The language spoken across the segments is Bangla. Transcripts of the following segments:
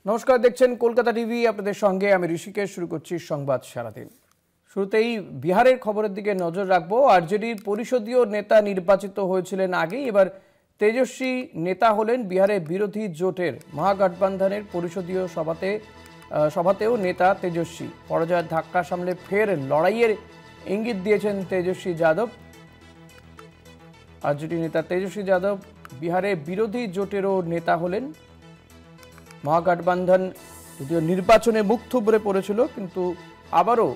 নমস্কার, দেখছেন কলকাতা টিভি। আপনাদের সঙ্গে আমি ঋষিকেশ। শুরু করছি সংবাদ সারাদিন। শুরুতেই বিহারের খবরের দিকে নজর রাখবো। আরজেডির পরিষদীয় নেতা নির্বাচিত হয়েছিলেন আগেই, এবার তেজস্বী নেতা হলেন। বিহারের বিরোধী জোটের মহাগঠবন্ধনের পরিষদীয় সভাতেও নেতা তেজস্বী। পরাজয়ের ধাক্কা সামলে ফের লড়াইয়ের ইঙ্গিত দিয়েছেন তেজস্বী যাদব। আরজেডি নেতা তেজস্বী যাদব বিহারের বিরোধী জোটেরও নেতা হলেন। মহাগঠবন্ধন যদিও নির্বাচনে মুখ থুবড়ে পড়েছিল, কিন্তু আবারও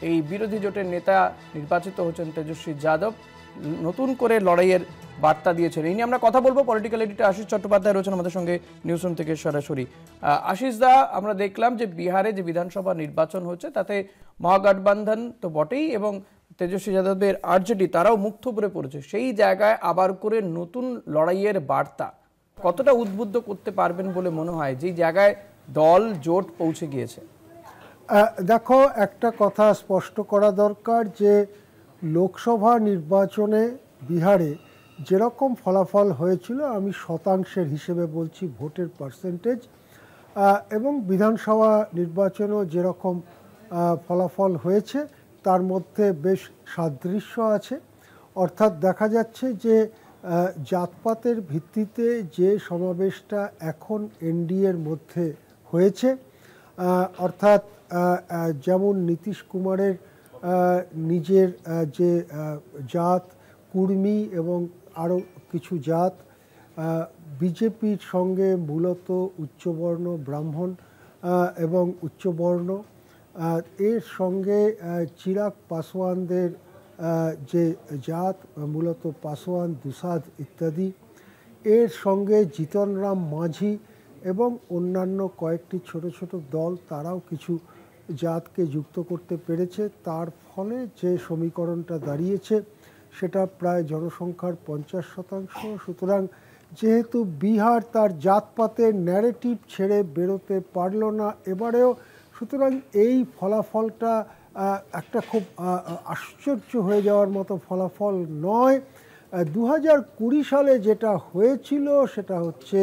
এই বিরোধী জোটের নেতা নির্বাচিত হচ্ছেন তেজস্বী যাদব। নতুন করে লড়াইয়ের বার্তা দিয়েছেন। এই নিয়ে আমরা কথা বলবো। পলিটিক্যাল এডিটর আশিস চট্টোপাধ্যায় রয়েছেন আমাদের সঙ্গে নিউজ রুম থেকে সরাসরি। আশিস দা, আমরা দেখলাম যে বিহারে যে বিধানসভা নির্বাচন হচ্ছে তাতে মহাগঠবন্ধন তো বটেই, এবং তেজস্বী যাদবের আরজেডি তারাও মুখ থুবড়ে পড়েছে। সেই জায়গায় আবার করে নতুন লড়াইয়ের বার্তা কতটা উদ্বুদ্ধ করতে পারবেন বলে মনে হয়, যেই জায়গায় দল জোট পৌঁছে গিয়েছে? দেখো, একটা কথা স্পষ্ট করা দরকার যে লোকসভা নির্বাচনে বিহারে যেরকম ফলাফল হয়েছিল, আমি শতাংশের হিসেবে বলছি, ভোটের পার্সেন্টেজ, এবং বিধানসভা নির্বাচনেও যেরকম ফলাফল হয়েছে তার মধ্যে বেশ সাদৃশ্য আছে। অর্থাৎ দেখা যাচ্ছে যে জাতপাতের ভিত্তিতে যে সমাবেশটা এখন এনডিএর মধ্যে হয়েছে, অর্থাৎ যেমন নীতিশ কুমারের নিজের যে জাত কুর্মী এবং আরও কিছু জাত, বিজেপির সঙ্গে মূলত উচ্চবর্ণ ব্রাহ্মণ এবং উচ্চবর্ণ, এর সঙ্গে চিরাগ পাসওয়ানদের যে জাত মূলত পাসওয়ান, দুসাদ ইত্যাদি, এর সঙ্গে জিতন রাম মাঝি এবং অন্যান্য কয়েকটি ছোট ছোট দল, তারাও কিছু জাতকে যুক্ত করতে পেরেছে। তার ফলে যে সমীকরণটা দাঁড়িয়েছে সেটা প্রায় জনসংখ্যার 50%। সুতরাং যেহেতু বিহার তার জাতপাতের ন্যারেটিভ ছেড়ে বেরোতে পারল না এবারেও, সুতরাং এই ফলাফলটা একটা খুব আশ্চর্য হয়ে যাওয়ার মতো ফলাফল নয়। 2020 সালে যেটা হয়েছিল সেটা হচ্ছে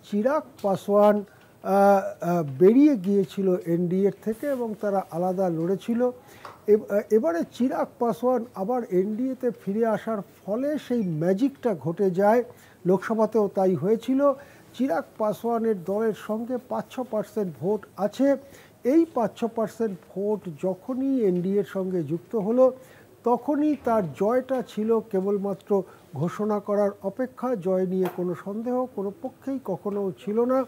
চিরাগ পাসওয়ান বেরিয়ে গিয়েছিল এনডিএর থেকে এবং তারা আলাদা লড়েছিল। এবারে চিরাগ পাসওয়ান আবার এনডিএতে ফিরে আসার ফলে সেই ম্যাজিকটা ঘটে যায়। লোকসভাতেও তাই হয়েছিল। চিরাগ পাসওয়ানের দলের সঙ্গে 5-6% ভোট আছে। এই 5-6% ভোট যখনই এনডিএর সঙ্গে যুক্ত হলো, তখনই তার জয়টা ছিল কেবলমাত্র ঘোষণা করার অপেক্ষা। জয় নিয়ে কোনো সন্দেহ কোনো পক্ষেই কখনো ছিল না।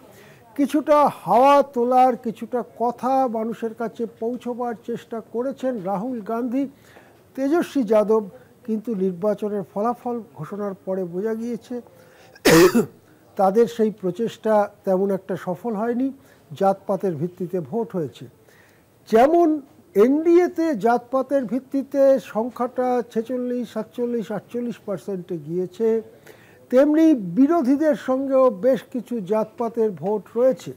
কিছুটা হাওয়া তোলার, কিছুটা কথা মানুষের কাছে পৌঁছবার চেষ্টা করেছেন রাহুল গান্ধী। তেজস্বী যাদব কিন্তু নির্বাচনের ফলাফল ঘোষণার পরে বোঝা গিয়েছে তাদের সেই প্রচেষ্টা তেমন একটা সফল হয়নি। জাতপাতের ভিত্তিতে ভোট হয়েছে। যেমন এনডিএতে জাতপাতের ভিত্তিতে সংখ্যাটা 46, 47, 48% গিয়েছে, তেমনি বিরোধীদের সঙ্গেও বেশ কিছু জাতপাতের ভোট রয়েছে।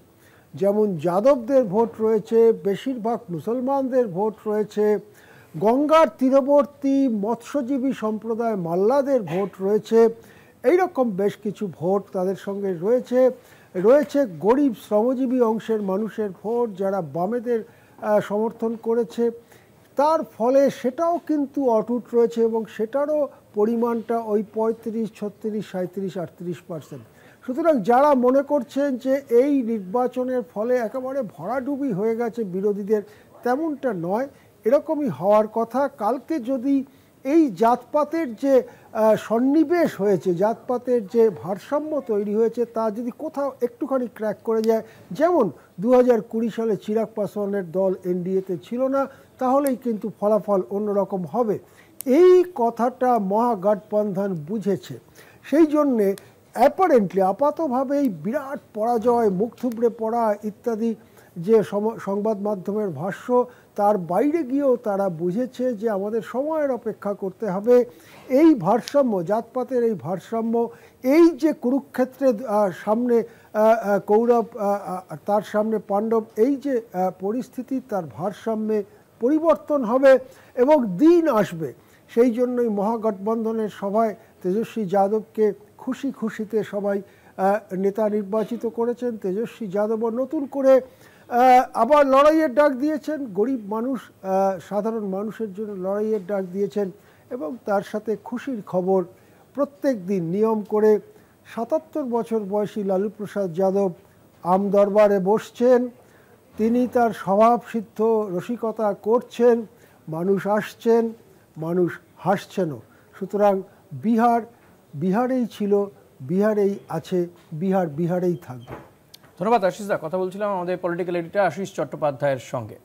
যেমন যাদবদের ভোট রয়েছে, বেশিরভাগ মুসলমানদের ভোট রয়েছে, গঙ্গার তীরবর্তী মৎস্যজীবী সম্প্রদায় মাল্লাদের ভোট রয়েছে। এইরকম বেশ কিছু ভোট তাদের সঙ্গে রয়েছে। রয়েছে গরিব শ্রমজীবী অংশের মানুষের ভোট, যারা বামেদের সমর্থন করেছে। তার ফলে সেটাও কিন্তু অটুট রয়েছে এবং সেটারও পরিমাণটা ওই 35, 36, 37, 38%। সুতরাং যারা মনে করছেন যে এই নির্বাচনের ফলে একেবারে ভরাডুবি হয়ে গেছে বিরোধীদের, তেমনটা নয়, এরকমই হওয়ার কথা। কালকে যদি এই জাতপাতের যে সন্নিবেশ হয়েছে, জাতপাতের যে ভারসাম্য তৈরি হয়েছে, তা যদি কোথাও একটুখানি ক্র্যাক করে যায়, যেমন 2020 সালে চিরাগ পাসওয়ানের দল এনডিএতে ছিল না, তাহলেই কিন্তু ফলাফল অন্যরকম হবে। এই কথাটা মহাগঠবন্ধন বুঝেছে। সেই জন্যে অ্যাপারেন্টলি আপাতভাবেই বিরাট পরাজয়, মুখ থুবড়ে পড়া ইত্যাদি যে সংবাদ মাধ্যমের ভাষ্য, তার বাইরে গিয়েও তারা বুঝেছে যে আমাদের সময়ের অপেক্ষা করতে হবে। এই ভারসাম্য, জাতপাতের এই ভারসাম্য, এই যে কুরুক্ষেত্রের সামনে কৌরব, তার সামনে পাণ্ডব, এই যে পরিস্থিতি, তার ভারসাম্যে পরিবর্তন হবে এবং দিন আসবে। সেই জন্যই মহাগঠবন্ধনের সভায় তেজস্বী যাদবকে খুশিতে সবাই নেতা নির্বাচিত করেছেন। তেজস্বী যাদব নতুন করে আবার লড়াইয়ের ডাক দিয়েছেন, গরিব মানুষ সাধারণ মানুষের জন্য লড়াইয়ের ডাক দিয়েছেন। এবং তার সাথে খুশির খবর, প্রত্যেক দিন নিয়ম করে ৭৭ বছর বয়সী লালু প্রসাদ যাদব আমদরবারে বসছেন। তিনি তার স্বভাবসিদ্ধ রসিকতা করছেন, মানুষ আসছেন, মানুষ হাসছেনও। সুতরাং বিহারেই ছিল, বিহারেই আছে, বিহারেই থাকবে। ধন্যবাদ আশিস দা। কথা বলছিলাম আমাদের পলিটিক্যাল এডিটর আশিস চট্টোপাধ্যায়ের সঙ্গে।